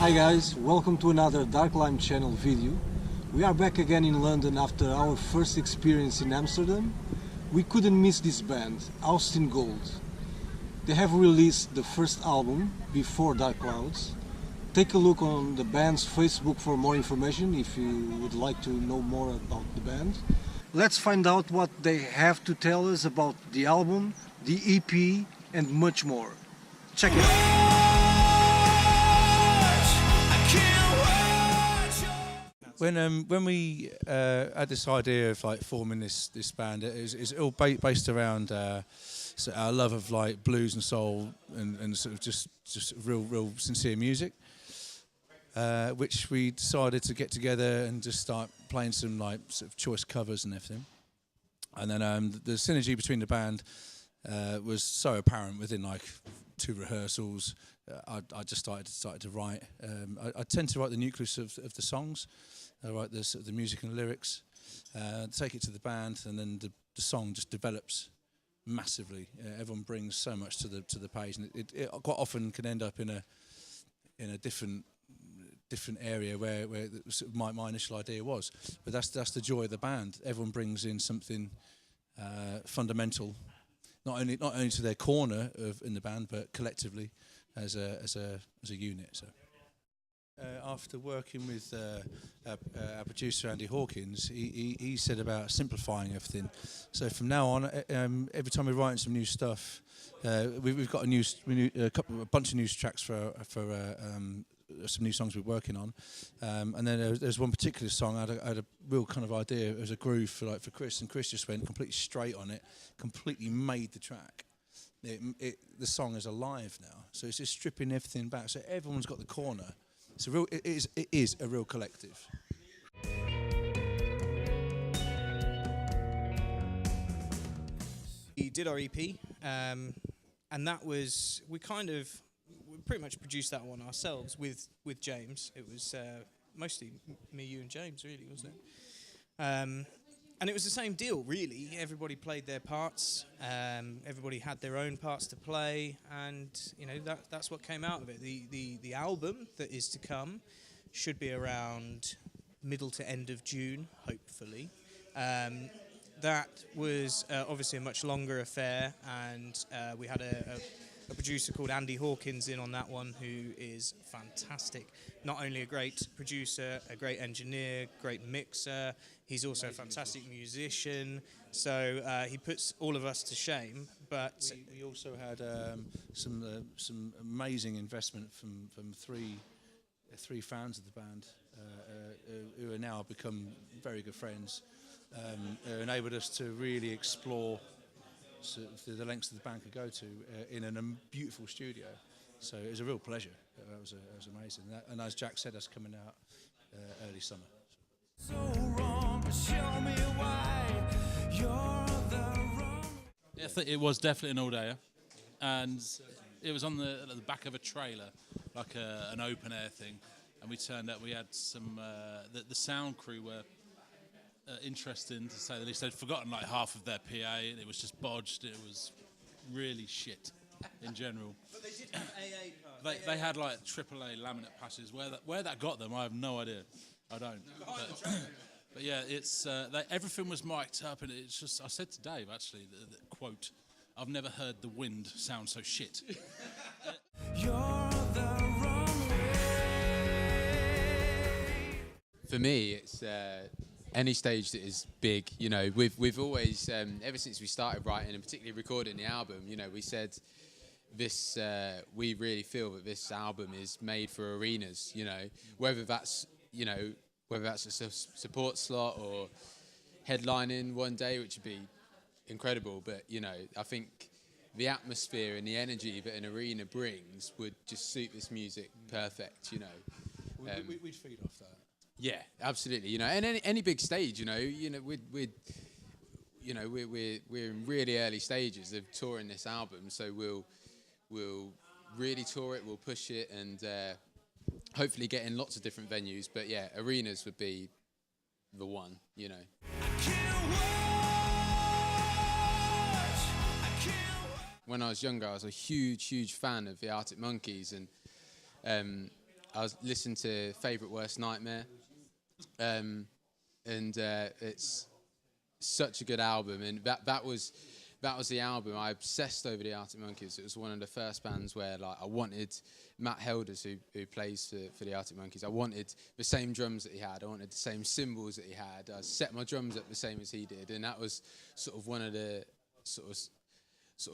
Hi guys, welcome to another Dark Lime channel video. We are back again in London after our first experience in Amsterdam. We couldn't miss this band, Austin Gold. They have released the first album, Before Dark Clouds. Take a look on the band's Facebook for more information if you would like to know more about the band. Let's find out what they have to tell us about the album, the EP and much more. Check it out. When we had this idea of like forming this band, it's all based around our love of like blues and soul and sort of just real sincere music, which we decided to get together and just start playing some like sort of choice covers and everything. And then the synergy between the band was so apparent within like 2 rehearsals. I just started to write. I tend to write the nucleus of the songs. I write the music and lyrics, take it to the band, and then the song just develops massively. Everyone brings so much to the page, and it quite often can end up in a different area where sort of my initial idea was. But that's the joy of the band. Everyone brings in something fundamental, not only to their corner in the band, but collectively as a unit. So. After working with our producer Andy Hawkins, he said about simplifying everything. So from now on, every time we're writing some new stuff, we've got a bunch of new tracks for some new songs we're working on, and then there's one particular song I had a real kind of idea. It was a groove for Chris, and Chris just went completely straight on it, completely made the track. The song is alive now, so it's just stripping everything back. So everyone's got the corner. It is a real collective. We did our EP, and that was we pretty much produced that one ourselves with James. It was mostly me, you, and James, really, wasn't it? And it was the same deal, really. Everybody played their parts. Everybody had their own parts to play, and that's what came out of it. The album that is to come should be around middle to end of June, hopefully. That was obviously a much longer affair, and we had a producer called Andy Hawkins in on that one, who is fantastic. Not only a great producer, a great engineer, great mixer, he's also a fantastic musician. So he puts all of us to shame. But we also had some amazing investment from three fans of the band who are now become very good friends. Who enabled us to really explore sort of the lengths that the band could go to in a beautiful studio. So it was a real pleasure. That was amazing. And as Jack said, that's coming out early summer. So wrong, show me why you're the wrong. I think it was definitely an all-dayer, and it was on the back of a trailer, like an open air thing. And we turned up. We had some. The sound crew were. Interesting to say the least. They'd forgotten like half of their PA, and it was just bodged. It was really shit in general. But they did have AA cards. They had like AAA laminate passes. Where that got them, I have no idea. I don't. But yeah, it's everything was mic'd up, and it's just. I said to Dave actually, the quote, "I've never heard the wind sound so shit." You're the wrong way. For me, it's. Any stage that is big, we've always, ever since we started writing and particularly recording the album, we said this, we really feel that this album is made for arenas, whether that's a support slot or headlining one day, which would be incredible. But, I think the atmosphere and the energy that an arena brings would just suit this music perfect, We'd feed off that. Yeah, absolutely. And any big stage, we're in really early stages of touring this album, so we'll really tour it, we'll push it, and hopefully get in lots of different venues. But yeah, arenas would be the one, When I was younger, I was a huge fan of the Arctic Monkeys, and I was listening to Favourite Worst Nightmare, and it's such a good album, and that was the album. I obsessed over the Arctic Monkeys. It was one of the first bands where like I wanted Matt Helders, who plays for the Arctic Monkeys. I wanted the same drums that he had. I wanted the same cymbals that he had. I set my drums up the same as he did, and that was sort of one of the sort of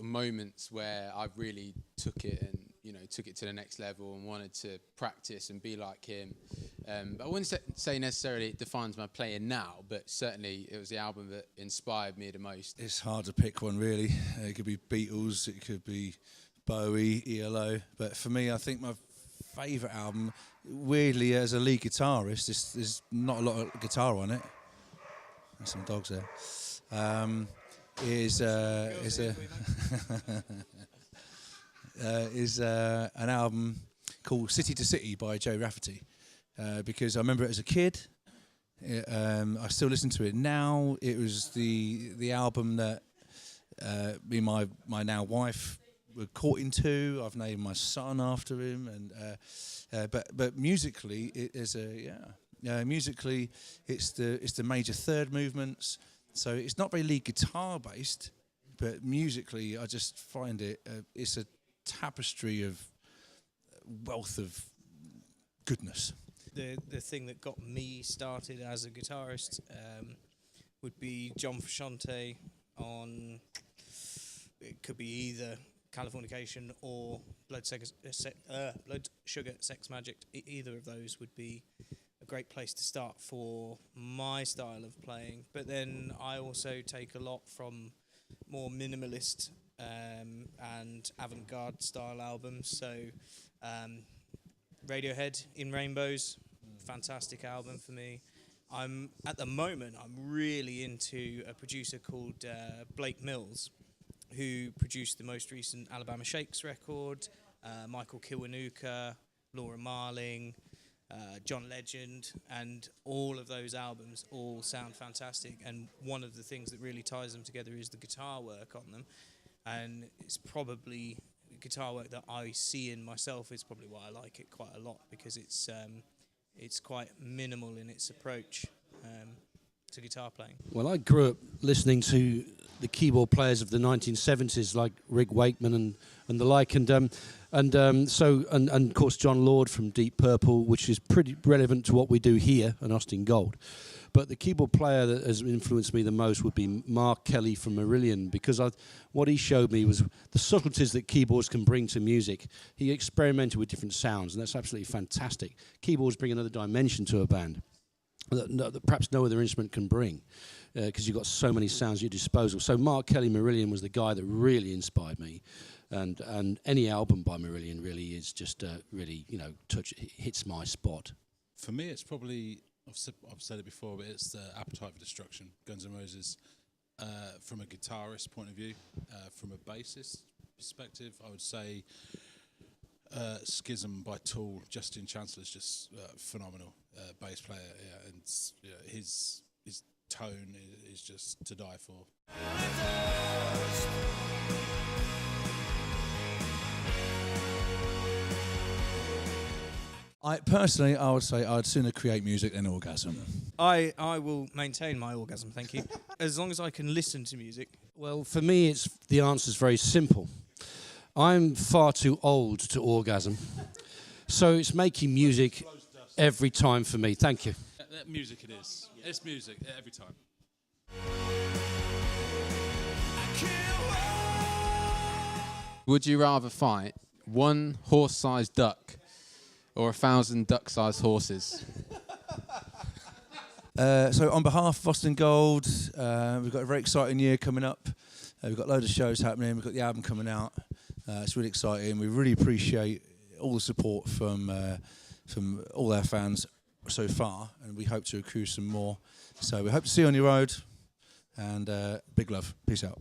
moments where I really took it to the next level and wanted to practice and be like him. But I wouldn't say necessarily it defines my playing now, but certainly it was the album that inspired me the most. It's hard to pick one, really. It could be Beatles, it could be Bowie, ELO. But for me, I think my favourite album, weirdly, as a lead guitarist, there's not a lot of guitar on it. There's some dogs there. Is an album called City to City by Joe Rafferty, because I remember it as a kid. I still listen to it now. It was the album that me and my now wife were courting to. I've named my son after him, and but musically it is musically it's the major third movements. So it's not very lead guitar based, but musically I just find it's a tapestry of wealth of goodness. The thing that got me started as a guitarist would be John Frusciante on, it could be either Californication or Blood Sugar Sex Magic. Either of those would be a great place to start for my style of playing. But then I also take a lot from more minimalist and avant-garde style albums. So Radiohead, In Rainbows, fantastic album for me. At the moment I'm really into a producer called Blake Mills, who produced the most recent Alabama Shakes record, Michael Kiwanuka, Laura Marling, John Legend, and all of those albums all sound fantastic. And one of the things that really ties them together is the guitar work on them. And it's probably guitar work that I see in myself is probably why I like it quite a lot, because it's quite minimal in its approach to guitar playing. Well, I grew up listening to the keyboard players of the 1970s, like Rick Wakeman and the like, and of course John Lord from Deep Purple, which is pretty relevant to what we do here at Austin Gold. But the keyboard player that has influenced me the most would be Mark Kelly from Marillion, because what he showed me was the subtleties that keyboards can bring to music. He experimented with different sounds, and that's absolutely fantastic. Keyboards bring another dimension to a band that perhaps no other instrument can bring, because you've got so many sounds at your disposal. So Mark Kelly, Marillion, was the guy that really inspired me. And any album by Marillion really is just really, hits my spot. For me, it's probably, I've said it before, but it's the Appetite for Destruction, Guns N' Roses. From a guitarist point of view, from a bassist perspective, I would say Schism by Tool. Justin Chancellor's just phenomenal bass player, and his tone is just to die for. I would say I'd sooner create music than orgasm. I will maintain my orgasm, thank you, as long as I can listen to music. Well, for me, the answer's very simple. I'm far too old to orgasm, so it's making music every time for me. Thank you. That music it is. It's music every time. Would you rather fight one horse-sized duck or 1,000 duck-sized horses? So on behalf of Austin Gold, we've got a very exciting year coming up. We've got loads of shows happening. We've got the album coming out. It's really exciting. We really appreciate all the support from all our fans so far, and we hope to accrue some more. So we hope to see you on your road, and big love. Peace out.